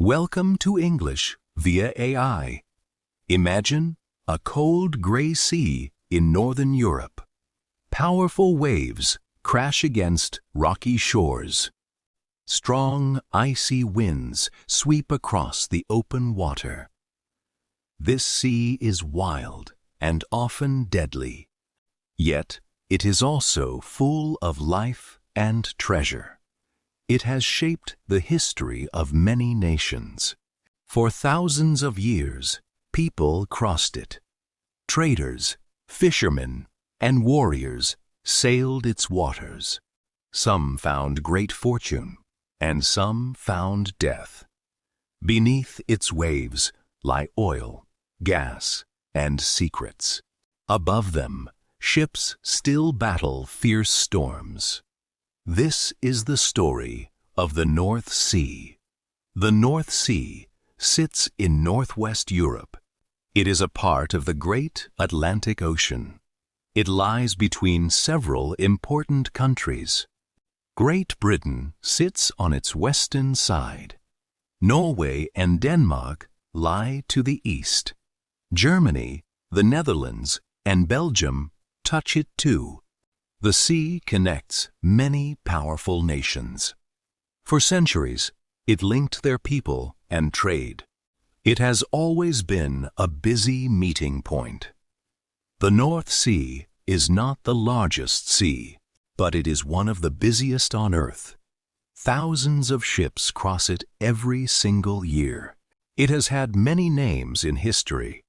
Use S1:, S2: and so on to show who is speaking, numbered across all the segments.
S1: Welcome to English via AI. Imagine a cold gray sea in northern Europe. Powerful waves crash against rocky shores. Strong, icy winds sweep across the open water. This sea is wild and often deadly. Yet it is also full of life and treasure. It has shaped the history of many nations. For thousands of years, people crossed it. Traders, fishermen, and warriors sailed its waters. Some found great fortune, and some found death. Beneath its waves lie oil, gas, and secrets. Above them, ships still battle fierce storms. This is the story of the North Sea. The North Sea sits in northwest Europe. It is a part of the great Atlantic Ocean. It lies between several important countries. Great Britain sits on its western side. Norway and Denmark lie to the east. Germany, the Netherlands, and Belgium touch it too. The sea connects many powerful nations. For centuries, it linked their people and trade. It has always been a busy meeting point. The North Sea is not the largest sea, but it is one of the busiest on Earth. Thousands of ships cross it every single year. It has had many names in history.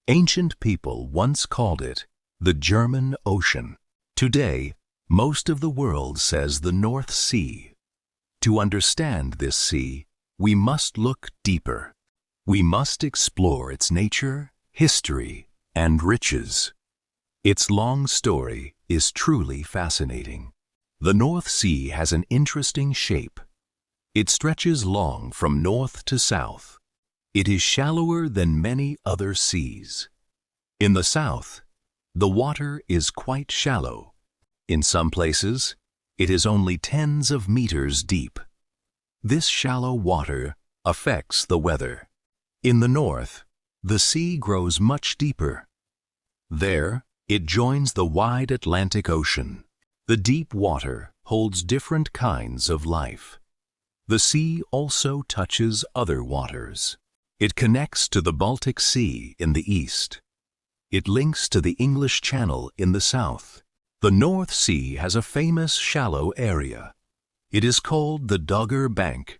S1: Ancient people once called it the German Ocean. Today, most of the world says the North Sea. To understand this sea, we must look deeper. We must explore its nature, history, and riches. Its long story is truly fascinating. The North Sea has an interesting shape. It stretches long from north to south. It is shallower than many other seas. In the south, the water is quite shallow. In some places, it is only tens of meters deep. This shallow water affects the weather. In the north, the sea grows much deeper. There, it joins the wide Atlantic Ocean. The deep water holds different kinds of life. The sea also touches other waters. It connects to the Baltic Sea in the east. It links to the English Channel in the south. The North Sea has a famous shallow area. It is called the Dogger Bank.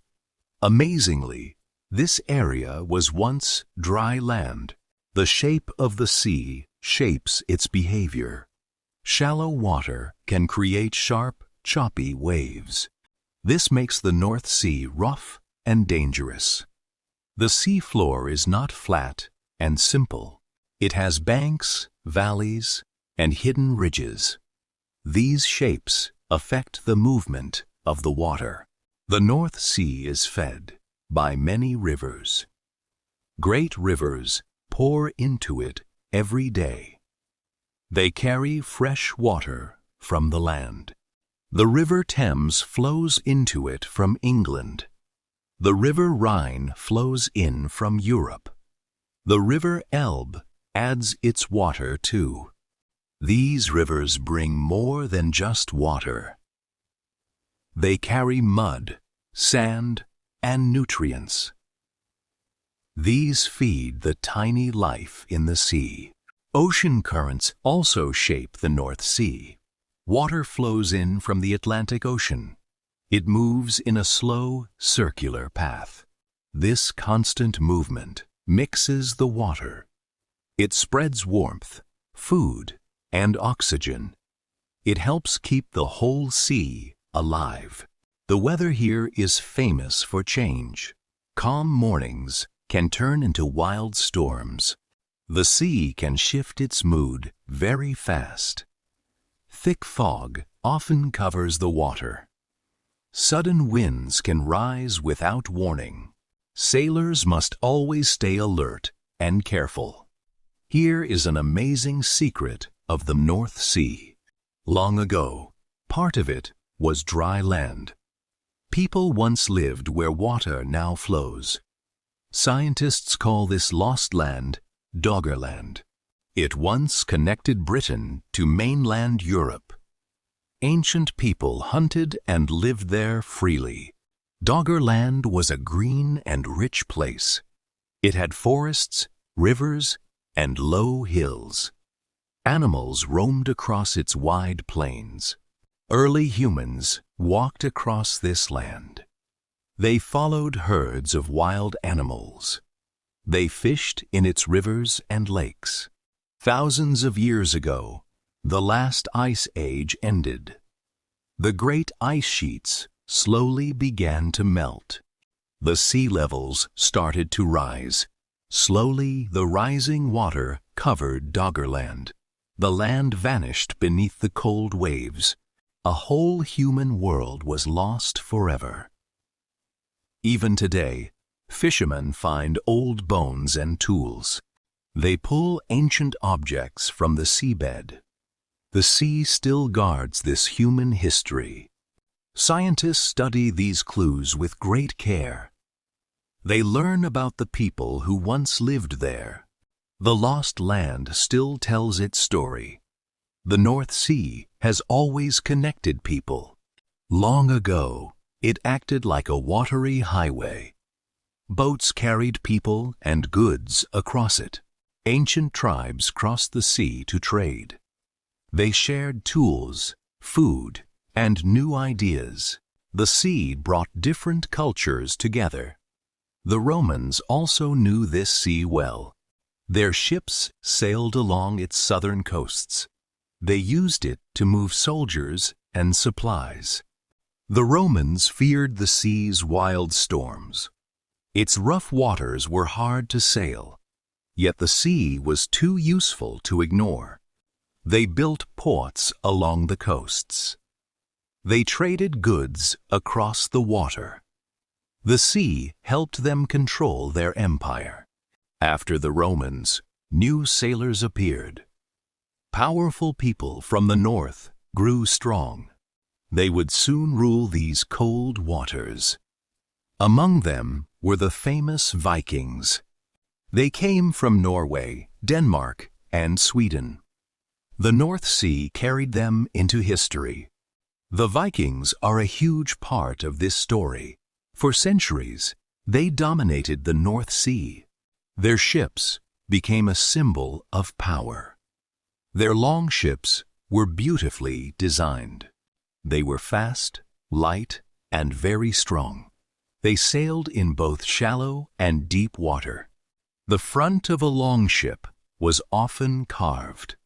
S1: Amazingly, this area was once dry land. The shape of the sea shapes its behavior. Shallow water can create sharp, choppy waves. This makes the North Sea rough and dangerous. The seafloor is not flat and simple. It has banks, valleys, and hidden ridges. These shapes affect the movement of the water. The North Sea is fed by many rivers. Great rivers pour into it every day. They carry fresh water from the land. The River Thames flows into it from England. The River Rhine flows in from Europe. The River Elbe adds its water too. These rivers bring more than just water. They carry mud, sand, and nutrients. These feed the tiny life in the sea. Ocean currents also shape the North Sea. Water flows in from the Atlantic Ocean. It moves in a slow, circular path. This constant movement mixes the water. It spreads warmth, food, and oxygen. It helps keep the whole sea alive. The weather here is famous for change. Calm mornings can turn into wild storms. The sea can shift its mood very fast. Thick fog often covers the water. Sudden winds can rise without warning. Sailors must always stay alert and careful. Here is an amazing secret of the North Sea. Long ago, part of it was dry land. People once lived where water now flows. Scientists call this lost land Doggerland. It once connected Britain to mainland Europe. Ancient people hunted and lived there freely. Doggerland was a green and rich place. It had forests, rivers, and low hills. Animals roamed across its wide plains. Early humans walked across this land. They followed herds of wild animals. They fished in its rivers and lakes. Thousands of years ago, the last ice age ended. The great ice sheets slowly began to melt. The sea levels started to rise. Slowly, the rising water covered Doggerland. The land vanished beneath the cold waves. A whole human world was lost forever. Even today, fishermen find old bones and tools. They pull ancient objects from the seabed. The sea still guards this human history. Scientists study these clues with great care. They learn about the people who once lived there. The lost land still tells its story. The North Sea has always connected people. Long ago, it acted like a watery highway. Boats carried people and goods across it. Ancient tribes crossed the sea to trade. They shared tools, food, and new ideas. The sea brought different cultures together. The Romans also knew this sea well. Their ships sailed along its southern coasts. They used it to move soldiers and supplies. The Romans feared the sea's wild storms. Its rough waters were hard to sail, yet the sea was too useful to ignore. They built ports along the coasts. They traded goods across the water. The sea helped them control their empire. After the Romans, new sailors appeared. Powerful people from the north grew strong. They would soon rule these cold waters. Among them were the famous Vikings. They came from Norway, Denmark, and Sweden. The North Sea carried them into history. The Vikings are a huge part of this story. For centuries, they dominated the North Sea. Their ships became a symbol of power. Their long ships were beautifully designed. They were fast, light, and very strong. They sailed in both shallow and deep water. The front of a longship was often carved.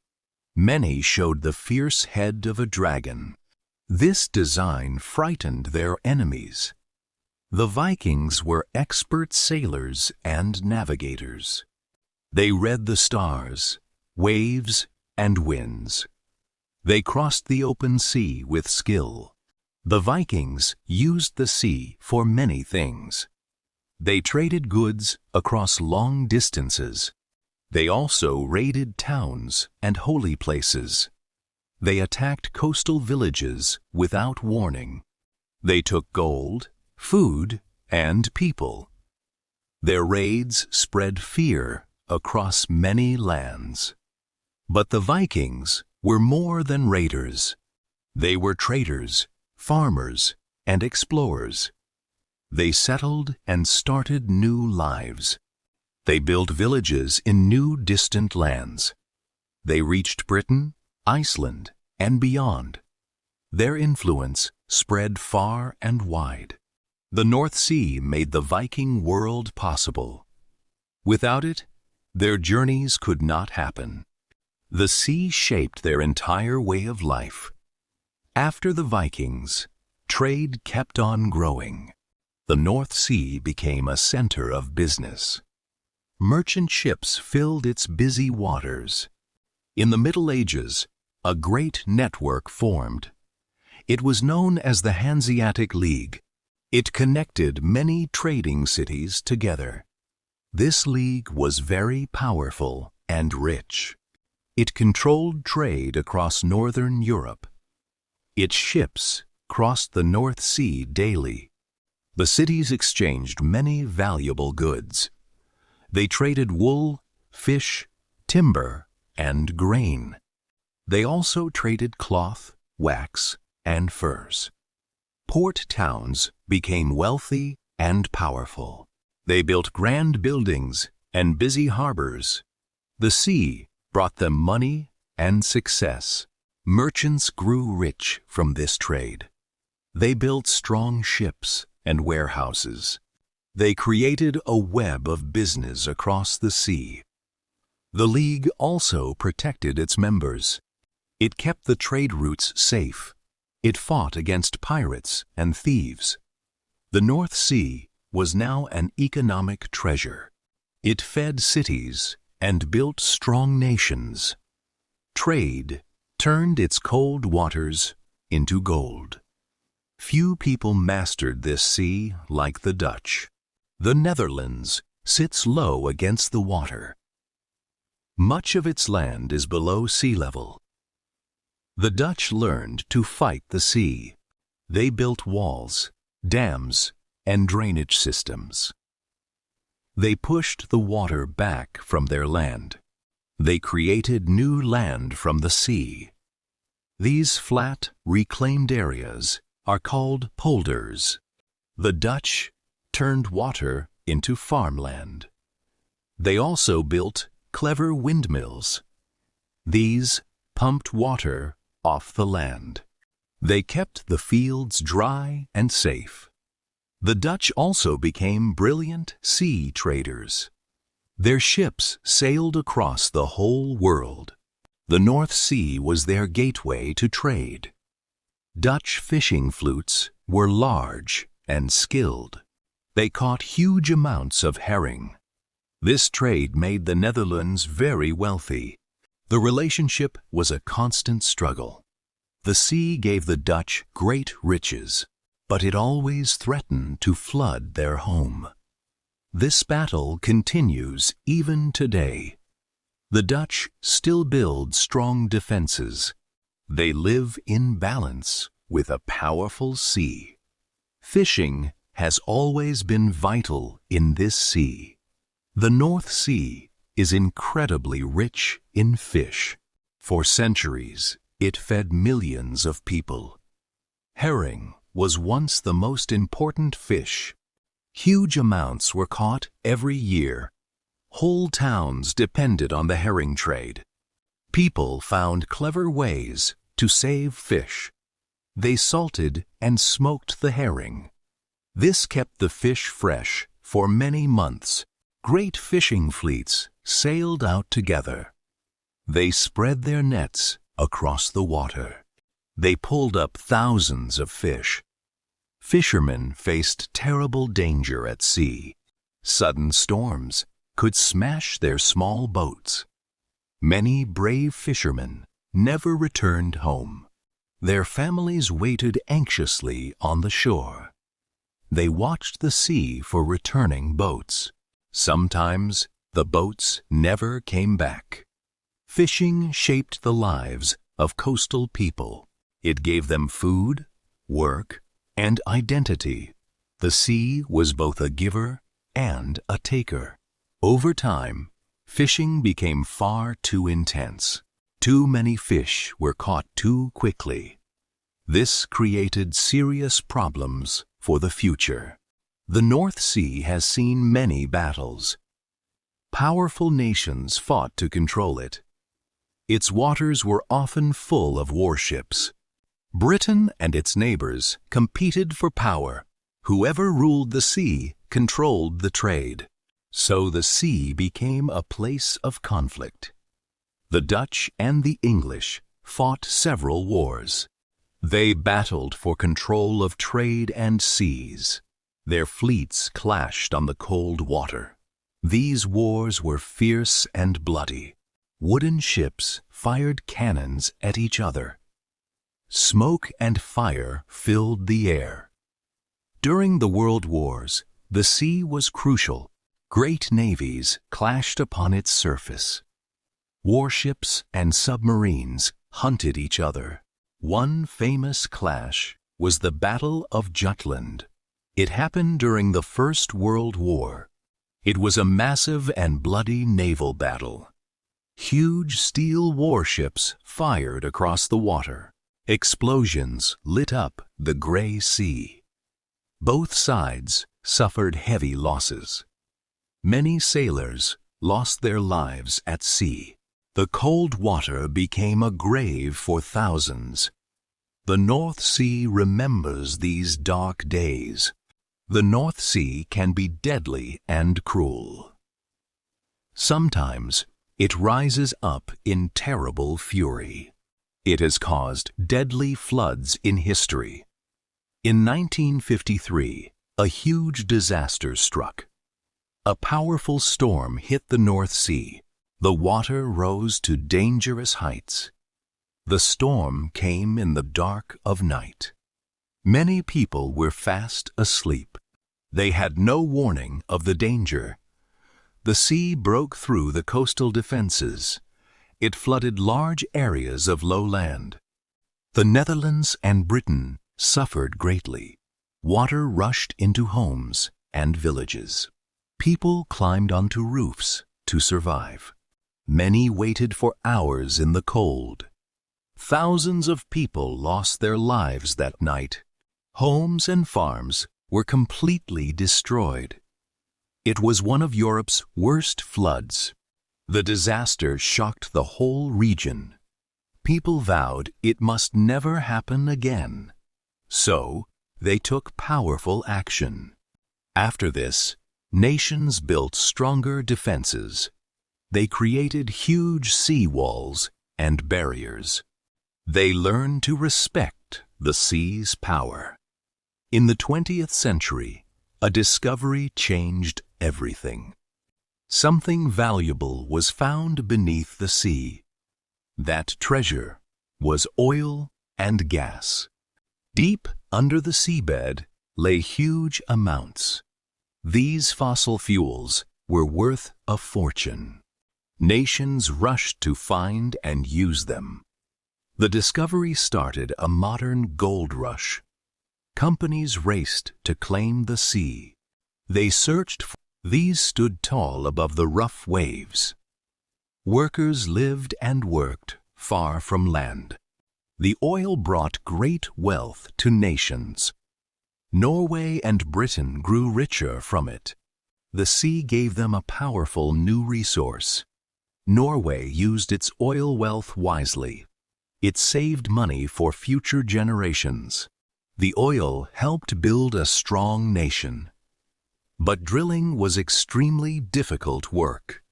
S1: Many showed the fierce head of a dragon. This design frightened their enemies. The Vikings were expert sailors and navigators. They read the stars, waves, and winds. They crossed the open sea with skill. The Vikings used the sea for many things. They traded goods across long distances. They also raided towns and holy places. They attacked coastal villages without warning. They took gold, food, and people. Their raids spread fear across many lands. But the Vikings were more than raiders. They were traders, farmers, and explorers. They settled and started new lives. They built villages in new distant lands. They reached Britain, Iceland, and beyond. Their influence spread far and wide. The North Sea made the Viking world possible. Without it, their journeys could not happen. The sea shaped their entire way of life. After the Vikings, trade kept on growing. The North Sea became a center of business. Merchant ships filled its busy waters. In the Middle Ages, a great network formed. It was known as the Hanseatic League. It connected many trading cities together. This league was very powerful and rich. It controlled trade across northern Europe. Its ships crossed the North Sea daily. The cities exchanged many valuable goods. They traded wool, fish, timber, and grain. They also traded cloth, wax, and furs. Port towns became wealthy and powerful. They built grand buildings and busy harbors. The sea brought them money and success. Merchants grew rich from this trade. They built strong ships and warehouses. They created a web of business across the sea. The League also protected its members. It kept the trade routes safe. It fought against pirates and thieves. The North Sea was now an economic treasure. It fed cities and built strong nations. Trade turned its cold waters into gold. Few people mastered this sea like the Dutch. The Netherlands sits low against the water. Much of its land is below sea level. The Dutch learned to fight the sea. They built walls, dams, and drainage systems. They pushed the water back from their land. They created new land from the sea. These flat, reclaimed areas are called polders. The Dutch turned water into farmland. They also built clever windmills. These pumped water off the land. They kept the fields dry and safe. The Dutch also became brilliant sea traders. Their ships sailed across the whole world. The North Sea was their gateway to trade. Dutch fishing fleets were large and skilled. They caught huge amounts of herring. This trade made the Netherlands very wealthy. The relationship was a constant struggle. The sea gave the Dutch great riches, but it always threatened to flood their home. This battle continues even today. The Dutch still build strong defenses. They live in balance with a powerful sea. Fishing has always been vital in this sea. The North Sea is incredibly rich in fish. For centuries, it fed millions of people. Herring was once the most important fish. Huge amounts were caught every year. Whole towns depended on the herring trade. People found clever ways to save fish. They salted and smoked the herring. This kept the fish fresh for many months. Great fishing fleets sailed out together. They spread their nets across the water. They pulled up thousands of fish. Fishermen faced terrible danger at sea. Sudden storms could smash their small boats. Many brave fishermen never returned home. Their families waited anxiously on the shore. They watched the sea for returning boats. Sometimes the boats never came back. Fishing shaped the lives of coastal people. It gave them food, work, and identity. The sea was both a giver and a taker. Over time, fishing became far too intense. Too many fish were caught too quickly. This created serious problems for the future. The North Sea has seen many battles. Powerful nations fought to control it. Its waters were often full of warships. Britain and its neighbors competed for power. Whoever ruled the sea controlled the trade. So the sea became a place of conflict. The Dutch and the English fought several wars. They battled for control of trade and seas. Their fleets clashed on the cold water. These wars were fierce and bloody. Wooden ships fired cannons at each other. Smoke and fire filled the air. During the World Wars, the sea was crucial. Great navies clashed upon its surface. Warships and submarines hunted each other. One famous clash was the Battle of Jutland. It happened during the First World War. It was a massive and bloody naval battle. Huge steel warships fired across the water. Explosions lit up the gray sea. Both sides suffered heavy losses. Many sailors lost their lives at sea. The cold water became a grave for thousands. The North Sea remembers these dark days. The North Sea can be deadly and cruel. Sometimes it rises up in terrible fury. It has caused deadly floods in history. In 1953, a huge disaster struck. A powerful storm hit the North Sea. The water rose to dangerous heights. The storm came in the dark of night. Many people were fast asleep. They had no warning of the danger. The sea broke through the coastal defenses. It flooded large areas of low land. The Netherlands and Britain suffered greatly. Water rushed into homes and villages. People climbed onto roofs to survive. Many waited for hours in the cold. Thousands of people lost their lives that night. Homes and farms were completely destroyed. It was one of Europe's worst floods. The disaster shocked the whole region. People vowed it must never happen again. So, they took powerful action. After this, nations built stronger defenses. They created huge sea walls and barriers. They learned to respect the sea's power. In the 20th century, a discovery changed everything. Something valuable was found beneath the sea. That treasure was oil and gas. Deep under the seabed lay huge amounts. These fossil fuels were worth a fortune. Nations rushed to find and use them. The discovery started a modern gold rush. Companies raced to claim the sea. They searched for these stood tall above the rough waves. Workers lived and worked far from land. The oil brought great wealth to nations. Norway and Britain grew richer from it. The sea gave them a powerful new resource. Norway used its oil wealth wisely. It saved money for future generations. The oil helped build a strong nation. But drilling was extremely difficult work.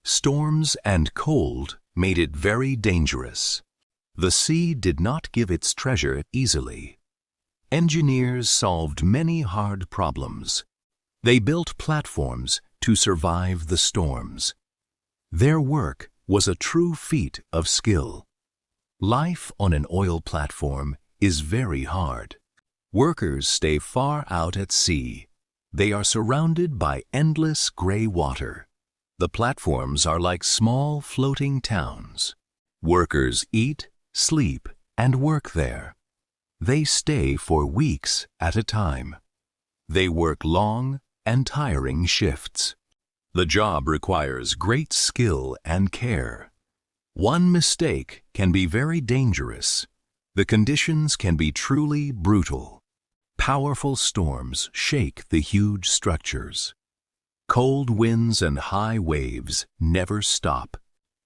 S1: Storms and cold made it very dangerous. The sea did not give its treasure easily. Engineers solved many hard problems. They built platforms to survive the storms. Their work was a true feat of skill. Life on an oil platform is very hard. Workers stay far out at sea. They are surrounded by endless gray water. The platforms are like small floating towns. Workers eat, sleep, and work there. They stay for weeks at a time. They work long and tiring shifts. The job requires great skill and care. One mistake can be very dangerous. The conditions can be truly brutal. Powerful storms shake the huge structures. Cold winds and high waves never stop.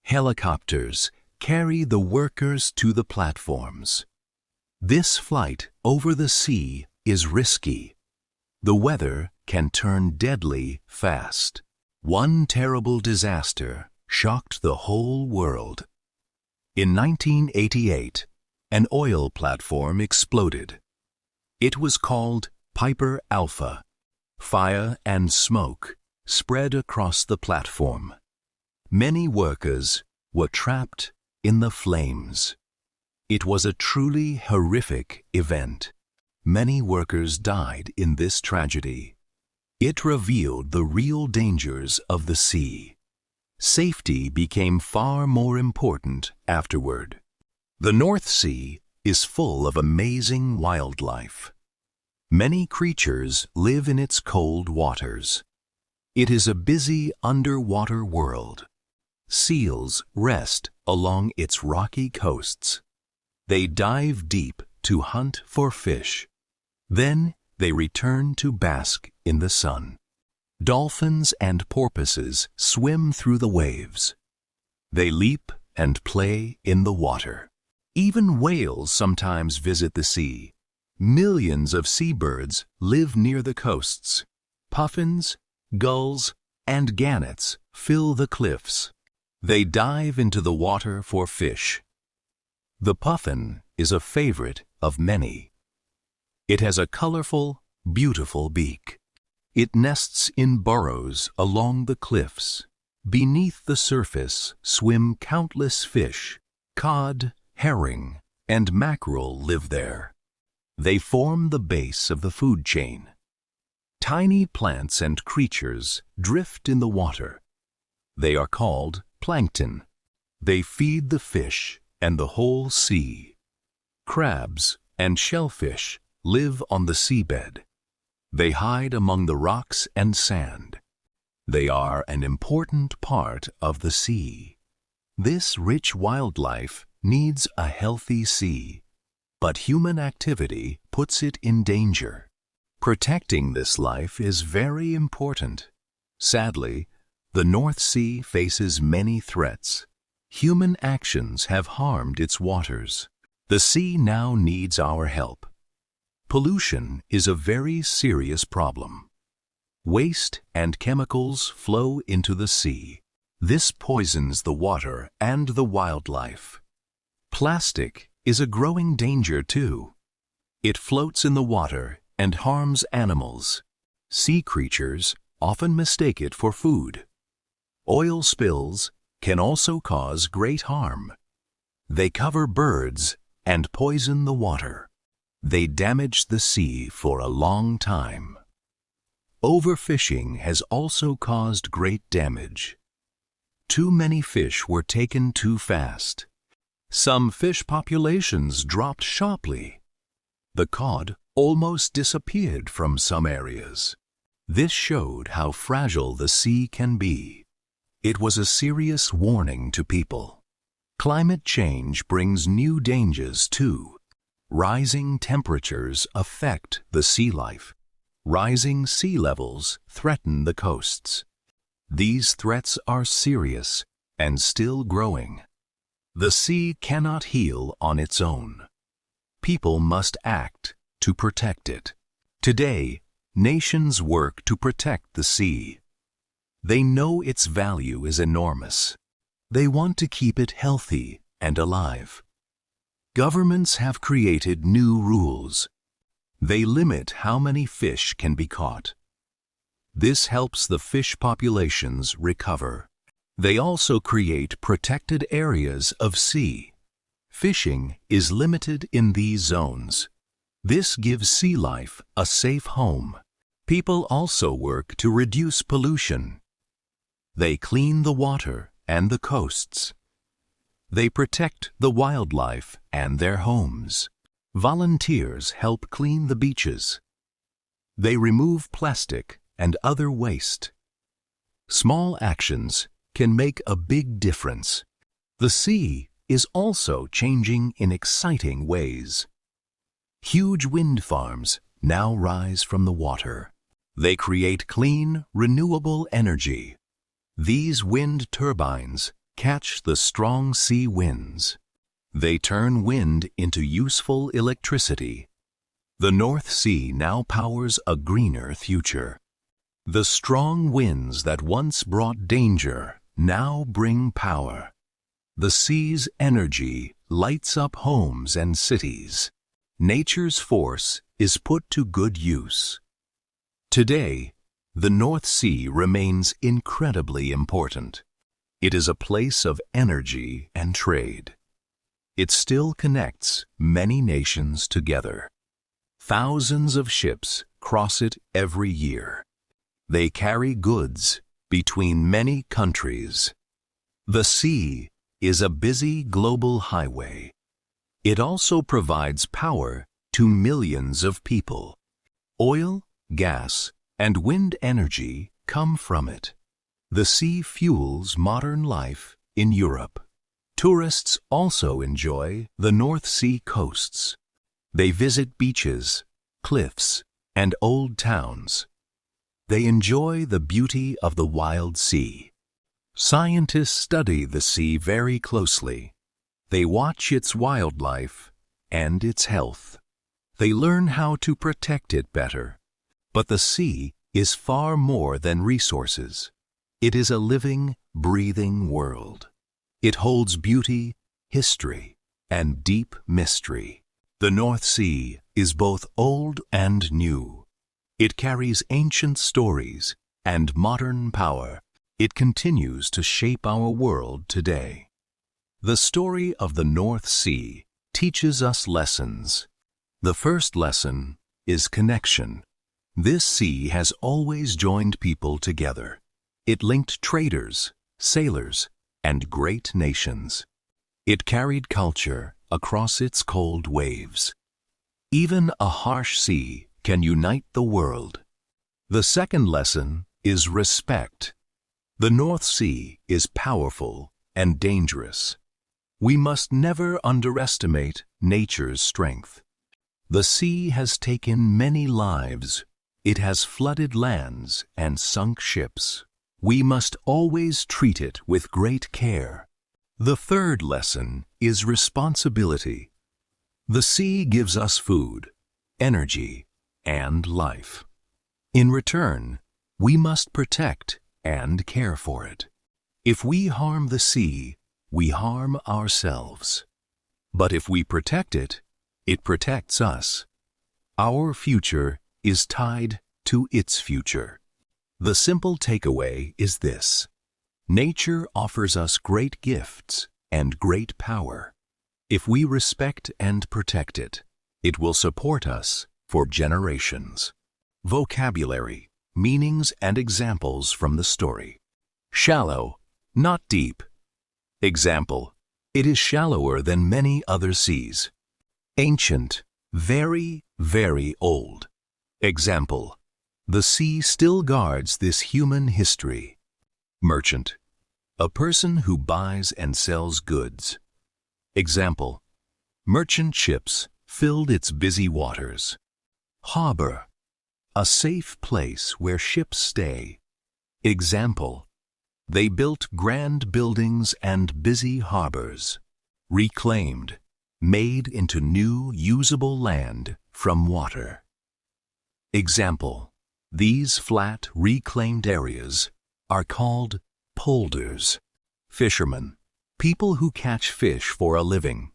S1: Helicopters carry the workers to the platforms. This flight over the sea is risky. The weather can turn deadly fast. One terrible disaster shocked the whole world. In 1988, an oil platform exploded. It was called Piper Alpha. Fire and smoke spread across the platform. Many workers were trapped in the flames. It was a truly horrific event. Many workers died in this tragedy. It revealed the real dangers of the sea. Safety became far more important afterward. The North Sea is full of amazing wildlife. Many creatures live in its cold waters. It is a busy underwater world. Seals rest along its rocky coasts. They dive deep to hunt for fish. Then they return to bask in the sun. Dolphins and porpoises swim through the waves. They leap and play in the water. Even whales sometimes visit the sea. Millions of seabirds live near the coasts. Puffins, gulls, and gannets fill the cliffs. They dive into the water for fish. The puffin is a favorite of many. It has a colorful, beautiful beak. It nests in burrows along the cliffs. Beneath the surface swim countless fish. Cod, herring, and mackerel live there. They form the base of the food chain. Tiny plants and creatures drift in the water. They are called plankton. They feed the fish and the whole sea. Crabs and shellfish live on the seabed. They hide among the rocks and sand. They are an important part of the sea. This rich wildlife needs a healthy sea, but human activity puts it in danger. Protecting this life is very important. Sadly, the North Sea faces many threats. Human actions have harmed its waters. The sea now needs our help. Pollution is a very serious problem. Waste and chemicals flow into the sea. This poisons the water and the wildlife. Plastic is a growing danger too. It floats in the water and harms animals. Sea creatures often mistake it for food. Oil spills can also cause great harm. They cover birds and poison the water. They damage the sea for a long time. Overfishing has also caused great damage. Too many fish were taken too fast. Some fish populations dropped sharply. The cod almost disappeared from some areas. This showed how fragile the sea can be. It was a serious warning to people. Climate change brings new dangers too. Rising temperatures affect the sea life. Rising sea levels threaten the coasts. These threats are serious and still growing. The sea cannot heal on its own. People must act to protect it. Today, nations work to protect the sea. They know its value is enormous. They want to keep it healthy and alive. Governments have created new rules. They limit how many fish can be caught. This helps the fish populations recover. They also create protected areas of sea. Fishing is limited in these zones. This gives sea life a safe home. People also work to reduce pollution. They clean the water and the coasts. They protect the wildlife and their homes. Volunteers help clean the beaches. They remove plastic and other waste. Small actions can make a big difference. The sea is also changing in exciting ways. Huge wind farms now rise from the water. They create clean, renewable energy. These wind turbines catch the strong sea winds. They turn wind into useful electricity. The North Sea now powers a greener future. The strong winds that once brought danger now bring power. The sea's energy lights up homes and cities. Nature's force is put to good use. Today, the North Sea remains incredibly important. It is a place of energy and trade. It still connects many nations together. Thousands of ships cross it every year. They carry goods between many countries. The sea is a busy global highway. It also provides power to millions of people. Oil, gas, and wind energy come from it. The sea fuels modern life in Europe. Tourists also enjoy the North Sea coasts. They visit beaches, cliffs, and old towns. They enjoy the beauty of the wild sea. Scientists study the sea very closely. They watch its wildlife and its health. They learn how to protect it better. But the sea is far more than resources. It is a living, breathing world. It holds beauty, history, and deep mystery. The North Sea is both old and new. It carries ancient stories and modern power. It continues to shape our world today. The story of the North Sea teaches us lessons. The first lesson is connection. This sea has always joined people together. It linked traders, sailors, and great nations. It carried culture across its cold waves. Even a harsh sea can unite the world. The second lesson is respect. The North Sea is powerful and dangerous. We must never underestimate nature's strength. The sea has taken many lives. It has flooded lands and sunk ships. We must always treat it with great care. The third lesson is responsibility. The sea gives us food, energy, and life. In return, we must protect and care for it. If we harm the sea, we harm ourselves. But if we protect it, it protects us. Our future is tied to its future. The simple takeaway is this: nature offers us great gifts and great power. If we respect and protect it, it will support us for generations. Vocabulary, meanings and examples from the story. Shallow, not deep. Example: it is shallower than many other seas. Ancient, very, very old. Example: the sea still guards this human history. Merchant, a person who buys and sells goods. Example: merchant ships filled its busy waters. Harbor, a safe place where ships stay. Example: they built grand buildings and busy harbors. Reclaimed, made into new usable land from water. Example: these flat reclaimed areas are called polders. Fishermen, people who catch fish for a living.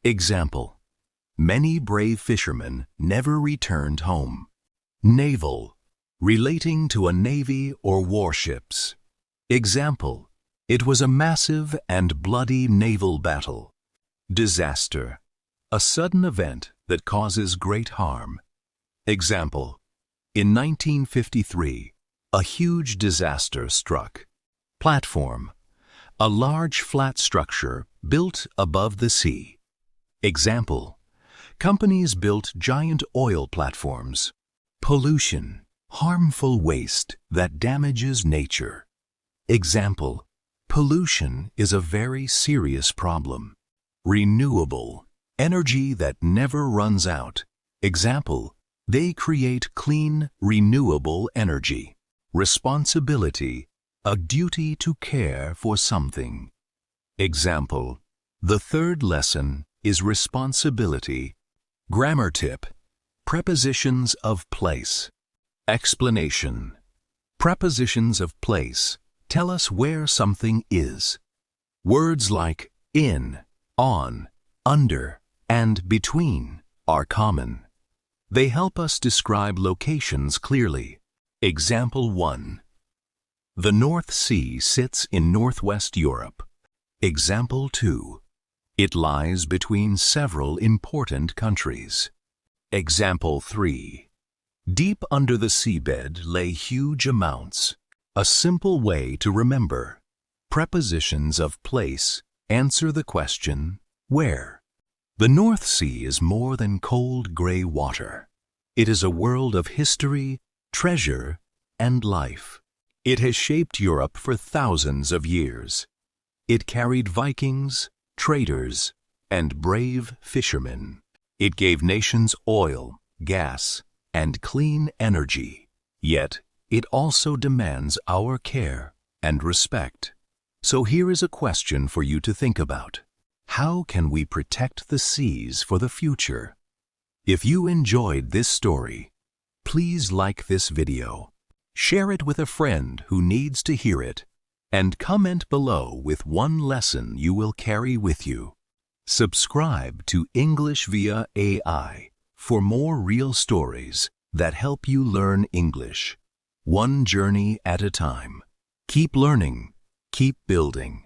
S1: Example: many brave fishermen never returned home. Naval, relating to a navy or warships. Example: it was a massive and bloody naval battle. Disaster, a sudden event that causes great harm. Example: in 1953, a huge disaster struck. Platform, a large flat structure built above the sea. Example: companies built giant oil platforms. Pollution, harmful waste that damages nature. Example: pollution is a very serious problem. Renewable, energy that never runs out. Example: they create clean, renewable energy. Responsibility, a duty to care for something. Example: the third lesson is responsibility. Grammar tip: prepositions of place. Explanation: prepositions of place tell us where something is. Words like in, on, under, and between are common. They help us describe locations clearly. Example 1. The North Sea sits in northwest Europe. Example 2. It lies between several important countries. Example 3. Deep under the seabed lay huge amounts. A simple way to remember. Prepositions of place answer the question, where? The North Sea is more than cold gray water. It is a world of history, treasure, and life. It has shaped Europe for thousands of years. It carried Vikings, traders, and brave fishermen. It gave nations oil, gas, and clean energy. Yet, it also demands our care and respect. So here is a question for you to think about. How can we protect the seas for the future? If you enjoyed this story, please like this video, share it with a friend who needs to hear it, and comment below with one lesson you will carry with you. Subscribe to English via AI for more real stories that help you learn English, one journey at a time. Keep learning, keep building.